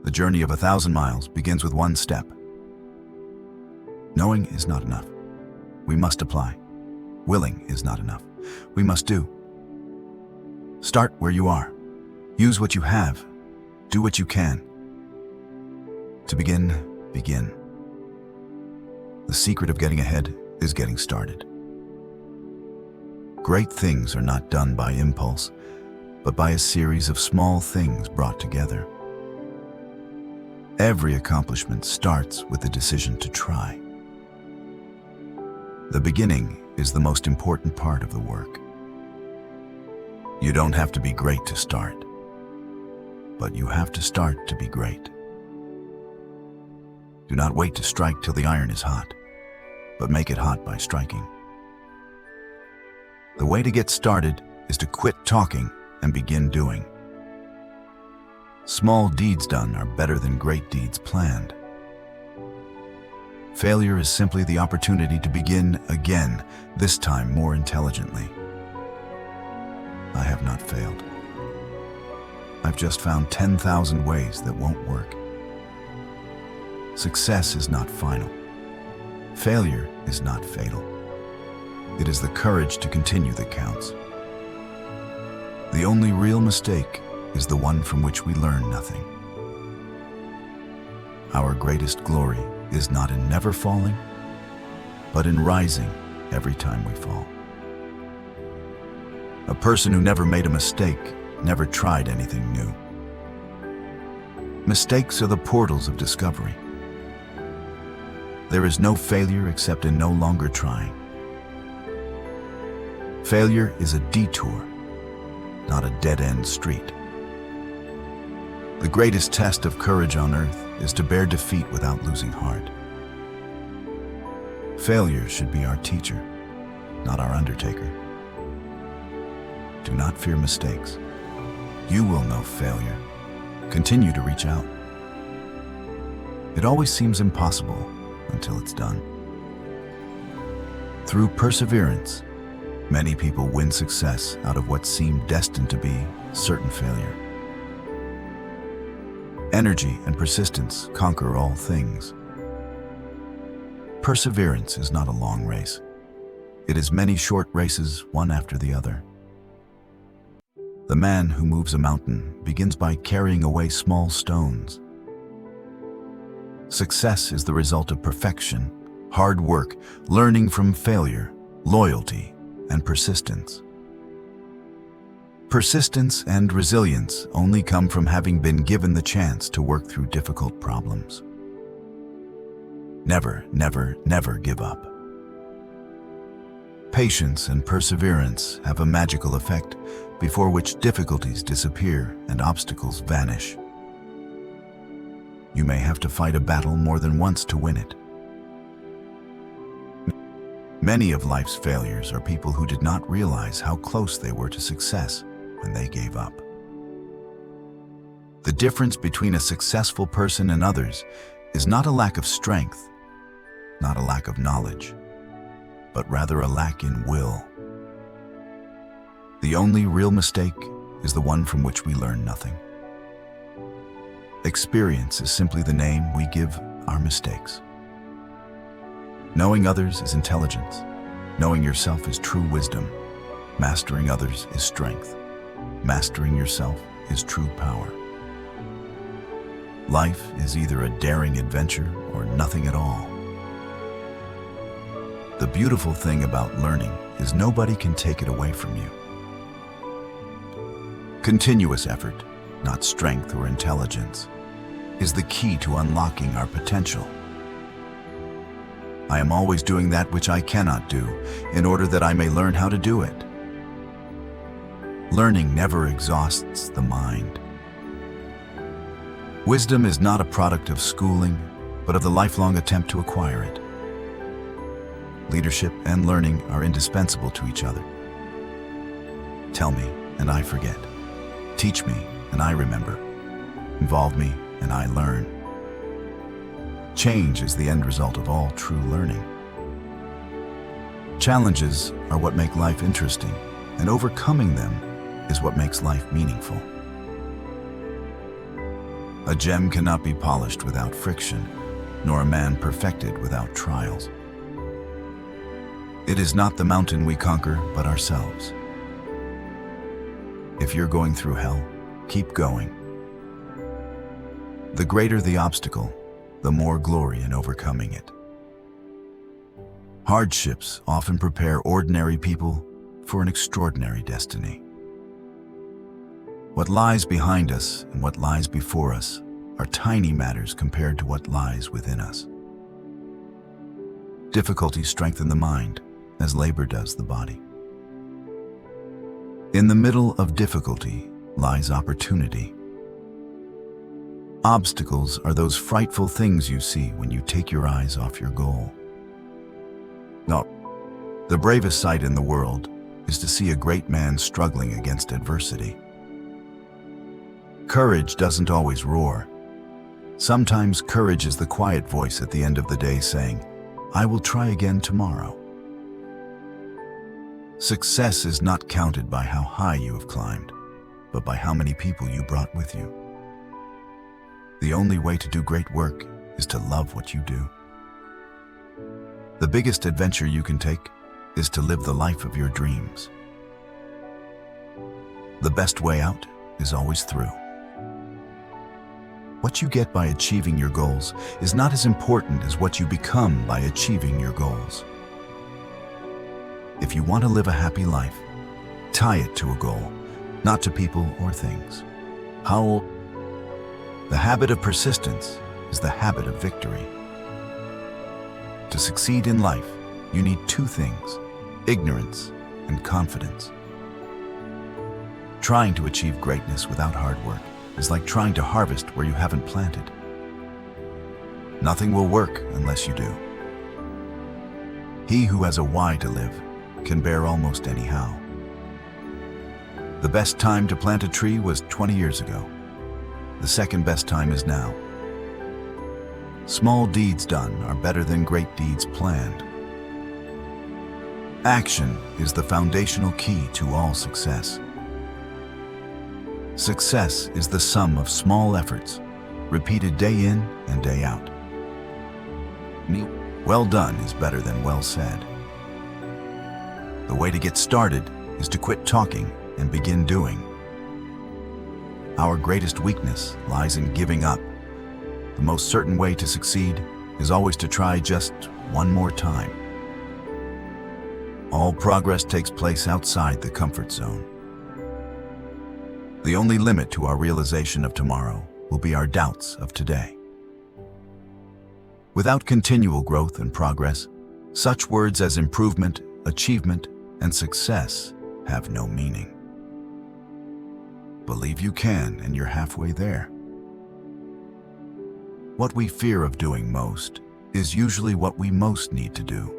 The journey of 1,000 miles begins with one step. Knowing is not enough. We must apply. Willing is not enough. We must do. Start where you are. Use what you have. Do what you can. To begin, begin. The secret of getting ahead is getting started. Great things are not done by impulse, but by a series of small things brought together. Every accomplishment starts with the decision to try. The beginning is the most important part of the work. You don't have to be great to start, but you have to start to be great. Do not wait to strike till the iron is hot, but make it hot by striking. The way to get started is to quit talking and begin doing. Small deeds done are better than great deeds planned. Failure is simply the opportunity to begin again, this time more intelligently. I have not failed. I've just found 10,000 ways that won't work. Success is not final. Failure is not fatal. It is the courage to continue that counts. The only real mistake is the one from which we learn nothing. Our greatest glory is not in never falling, but in rising every time we fall. A person who never made a mistake never tried anything new. Mistakes are the portals of discovery. There is no failure except in no longer trying. Failure is a detour, not a dead-end street. The greatest test of courage on earth is to bear defeat without losing heart. Failure should be our teacher, not our undertaker. Do not fear mistakes. You will know failure. Continue to reach out. It always seems impossible until it's done. Through perseverance, many people win success out of what seemed destined to be certain failure. Energy and persistence conquer all things. Perseverance is not a long race. It is many short races, one after the other. The man who moves a mountain begins by carrying away small stones. Success is the result of perfection, hard work, learning from failure, loyalty, and persistence. Persistence and resilience only come from having been given the chance to work through difficult problems. Never, never, never give up. Patience and perseverance have a magical effect before which difficulties disappear and obstacles vanish. You may have to fight a battle more than once to win it. Many of life's failures are people who did not realize how close they were to success when they gave up. The difference between a successful person and others is not a lack of strength, not a lack of knowledge, but rather a lack in will. The only real mistake is the one from which we learn nothing. Experience is simply the name we give our mistakes. Knowing others is intelligence. Knowing yourself is true wisdom. Mastering others is strength. Mastering yourself is true power. Life is either a daring adventure or nothing at all. The beautiful thing about learning is nobody can take it away from you. Continuous effort, not strength or intelligence, is the key to unlocking our potential. I am always doing that which I cannot do, in order that I may learn how to do it. Learning never exhausts the mind. Wisdom is not a product of schooling, but of the lifelong attempt to acquire it. Leadership and learning are indispensable to each other. Tell me, and I forget. Teach me, and I remember. Involve me, and I learn. Change is the end result of all true learning. Challenges are what make life interesting, and overcoming them is what makes life meaningful. A gem cannot be polished without friction, nor a man perfected without trials. It is not the mountain we conquer, but ourselves. If you're going through hell, keep going. The greater the obstacle, the more glory in overcoming it. Hardships often prepare ordinary people for an extraordinary destiny. What lies behind us and what lies before us are tiny matters compared to what lies within us. Difficulties strengthen the mind, as labor does the body. In the middle of difficulty lies opportunity. Obstacles are those frightful things you see when you take your eyes off your goal. No, the bravest sight in the world is to see a great man struggling against adversity. Courage doesn't always roar. Sometimes courage is the quiet voice at the end of the day saying, "I will try again tomorrow." Success is not counted by how high you have climbed, but by how many people you brought with you. The only way to do great work is to love what you do. The biggest adventure you can take is to live the life of your dreams. The best way out is always through. What you get by achieving your goals is not as important as what you become by achieving your goals. If you want to live a happy life, tie it to a goal, not to people or things. The habit of persistence is the habit of victory. To succeed in life, you need two things: ignorance and confidence. Trying to achieve greatness without hard work is like trying to harvest where you haven't planted. Nothing will work unless you do. He who has a why to live can bear almost any how. The best time to plant a tree was 20 years ago. The second best time is now. Small deeds done are better than great deeds planned. Action is the foundational key to all success. Success is the sum of small efforts, repeated day in and day out. Well done is better than well said. The way to get started is to quit talking and begin doing. Our greatest weakness lies in giving up. The most certain way to succeed is always to try just one more time. All progress takes place outside the comfort zone. The only limit to our realization of tomorrow will be our doubts of today. Without continual growth and progress, such words as improvement, achievement, and success have no meaning. Believe you can, and you're halfway there. What we fear of doing most is usually what we most need to do.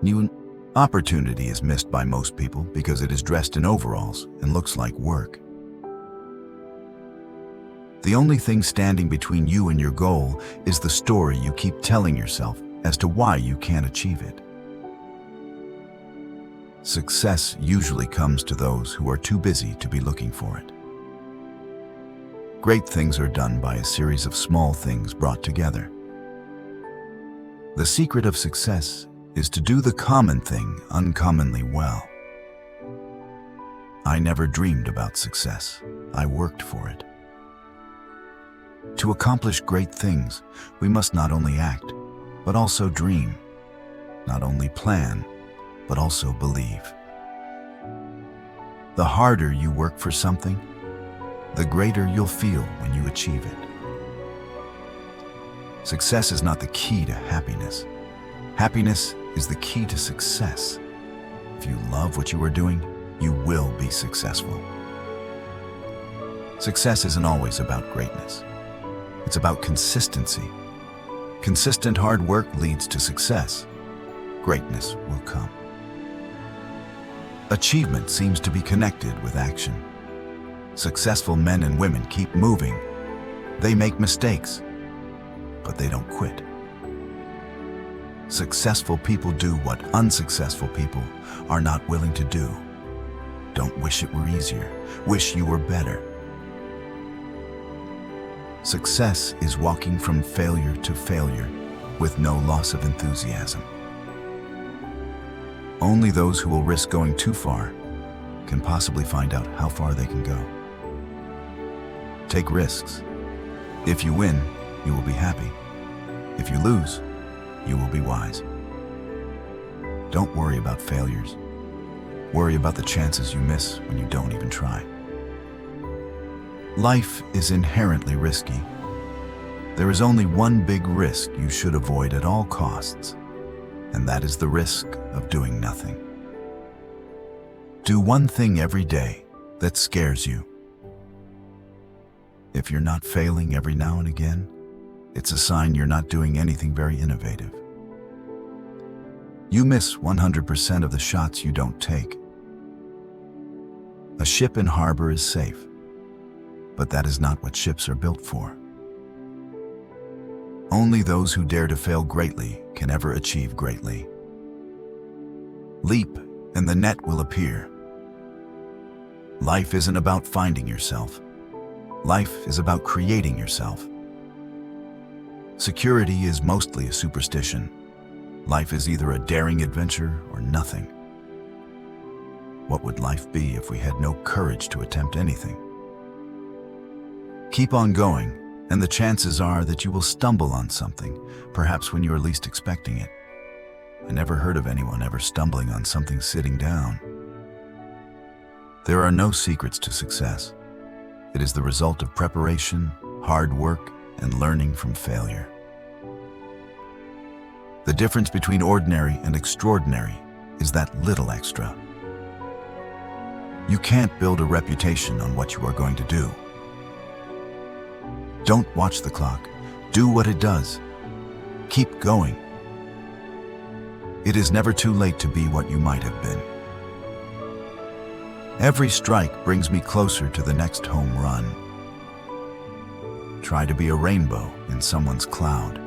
New opportunity is missed by most people because it is dressed in overalls and looks like work. The only thing standing between you and your goal is the story you keep telling yourself as to why you can't achieve it. Success usually comes to those who are too busy to be looking for it. Great things are done by a series of small things brought together. The secret of success is to do the common thing uncommonly well. I never dreamed about success. I worked for it. To accomplish great things, we must not only act, but also dream. Not only plan, but also believe. The harder you work for something, the greater you'll feel when you achieve it. Success is not the key to happiness. Happiness is the key to success. If you love what you are doing, you will be successful. Success isn't always about greatness. It's about consistency. Consistent hard work leads to success. Greatness will come. Achievement seems to be connected with action. Successful men and women keep moving. They make mistakes, but they don't quit. Successful people do what unsuccessful people are not willing to do. Don't wish it were easier. Wish you were better. Success is walking from failure to failure with no loss of enthusiasm. Only those who will risk going too far can possibly find out how far they can go. Take risks. If you win, you will be happy. If you lose, you will be wise. Don't worry about failures. Worry about the chances you miss when you don't even try. Life is inherently risky. There is only one big risk you should avoid at all costs, and that is the risk of doing nothing. Do one thing every day that scares you. If you're not failing every now and again, it's a sign you're not doing anything very innovative. You miss 100% of the shots you don't take. A ship in harbor is safe, but that is not what ships are built for. Only those who dare to fail greatly can ever achieve greatly. Leap, and the net will appear. Life isn't about finding yourself. Life is about creating yourself. Security is mostly a superstition. Life is either a daring adventure or nothing. What would life be if we had no courage to attempt anything? Keep on going, and the chances are that you will stumble on something, perhaps when you are least expecting it. I never heard of anyone ever stumbling on something sitting down. There are no secrets to success. It is the result of preparation, hard work, and learning from failure. The difference between ordinary and extraordinary is that little extra. You can't build a reputation on what you are going to do. Don't watch the clock. Do what it does. Keep going. It is never too late to be what you might have been. Every strike brings me closer to the next home run. Try to be a rainbow in someone's cloud.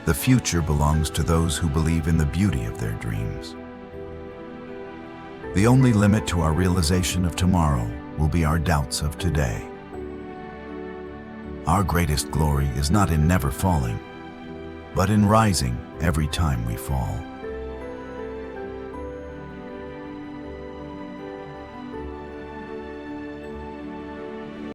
The future belongs to those who believe in the beauty of their dreams. The only limit to our realization of tomorrow will be our doubts of today. Our greatest glory is not in never falling, but in rising every time we fall.